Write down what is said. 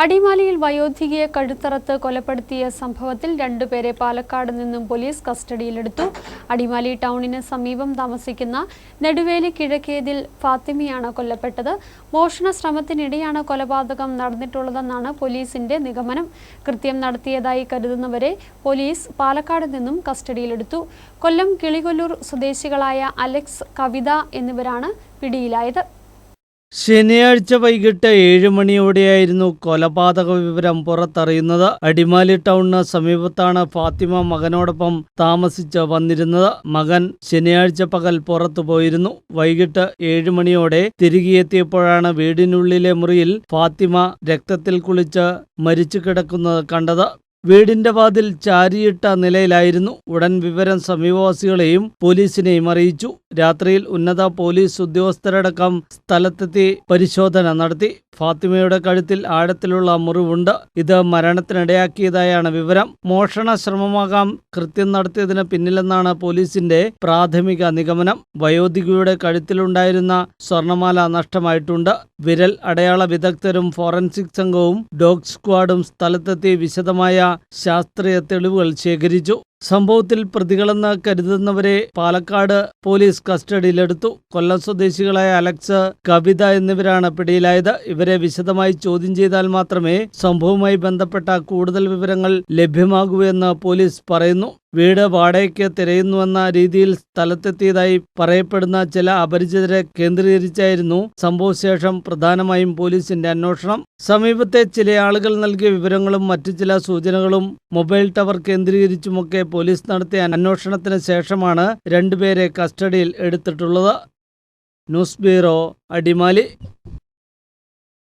അടിമാലിയിൽ വയോധികയെ കഴുത്തറത്ത് കൊലപ്പെടുത്തിയ സംഭവത്തിൽ രണ്ടുപേരെ പാലക്കാട് നിന്നും പോലീസ് കസ്റ്റഡിയിലെടുത്തു. അടിമാലി ടൗണിന് സമീപം താമസിക്കുന്ന നെടുവേലി കിഴക്കേതിൽ ഫാത്തിമയാണ് കൊല്ലപ്പെട്ടത്. മോഷണ ശ്രമത്തിനിടെയാണ് കൊലപാതകം നടന്നിട്ടുള്ളതെന്നാണ് പോലീസിന്റെ നിഗമനം. കൃത്യം നടത്തിയതായി കരുതുന്നവരെ പോലീസ് പാലക്കാട് നിന്നും കസ്റ്റഡിയിലെടുത്തു. കൊല്ലം കിളികൊല്ലൂർ സ്വദേശികളായ അലക്സ്, കവിത എന്നിവരാണ് പിടിയിലായത്. ശനിയാഴ്ച വൈകിട്ട് 7 മണിയോടെയായിരുന്നു കൊലപാതക വിവരം പുറത്തറിയുന്നത്. അടിമാലി ടൗണിന് സമീപത്താണ് ഫാത്തിമ മകനോടൊപ്പം താമസിച്ച് വന്നിരുന്നത്. മകൻ ശനിയാഴ്ച പകൽ പുറത്തു പോയിരുന്നു. വൈകിട്ട് 7 മണിയോടെ തിരികെ എത്തിയപ്പോഴാണ് വീടിനുള്ളിലെ മുറിയിൽ ഫാത്തിമ രക്തത്തിൽ കുളിച്ച് മരിച്ചു കിടക്കുന്നത് കണ്ടത്. വീടിന്റെ വാതിൽ ചാരിയിട്ട നിലയിലായിരുന്നു. ഉടൻ വിവരം സമീപവാസികളെയും പോലീസിനെയും അറിയിച്ചു. രാത്രിയിൽ ഉന്നത പോലീസ് ഉദ്യോഗസ്ഥരടക്കം സ്ഥലത്തെത്തി പരിശോധന നടത്തി. ഫാത്തിമയുടെ കഴുത്തിൽ ആഴത്തിലുള്ള മുറിവുണ്ട്. ഇത് മരണത്തിനിടയാക്കിയതായാണ് വിവരം. മോഷണ ശ്രമമാകാം കൃത്യം നടത്തിയതിന് പിന്നിലെന്നാണ് പോലീസിന്റെ പ്രാഥമിക നിഗമനം. വയോധികയുടെ കഴുത്തിലുണ്ടായിരുന്ന സ്വർണമാല നഷ്ടമായിട്ടുണ്ട്. വിരൽ അടയാള വിദഗ്ധരും ഫോറൻസിക് സംഘവും ഡോഗ് സ്ക്വാഡും സ്ഥലത്തെത്തി വിശദമായ ശാസ്ത്രീയ തെളിവുകൾ ശേഖരിച്ചു. സംഭവത്തിൽ പ്രതികളെന്ന് കരുതുന്നവരെ പാലക്കാട് പോലീസ് കസ്റ്റഡിയിലെടുത്തു. കൊല്ലം സ്വദേശികളായ അലക്സ്, കവിത എന്നിവരാണ് പിടിയിലായത്. ഇവരെ വിശദമായി ചോദ്യം ചെയ്താൽ മാത്രമേ സംഭവവുമായി ബന്ധപ്പെട്ട കൂടുതൽ വിവരങ്ങൾ ലഭ്യമാകൂ എന്ന് പോലീസ് പറയുന്നു. വീട് വാടകയ്ക്ക് തിരയുന്നുവെന്ന രീതിയിൽ സ്ഥലത്തെത്തിയതായി പറയപ്പെടുന്ന ചില അപരിചിതരെ കേന്ദ്രീകരിച്ചായിരുന്നു സംഭവശേഷം പ്രധാനമായും പോലീസിന്റെ അന്വേഷണം. സമീപത്തെ ചില ആളുകൾ നൽകിയ വിവരങ്ങളും മറ്റു ചില സൂചനകളും മൊബൈൽ ടവർ കേന്ദ്രീകരിച്ചുമൊക്കെ പോലീസ് നടത്തിയ അന്വേഷണത്തിന് ശേഷമാണ് രണ്ടുപേരെ കസ്റ്റഡിയിൽ എടുത്തിട്ടുള്ളത്. News bureau, Adimali.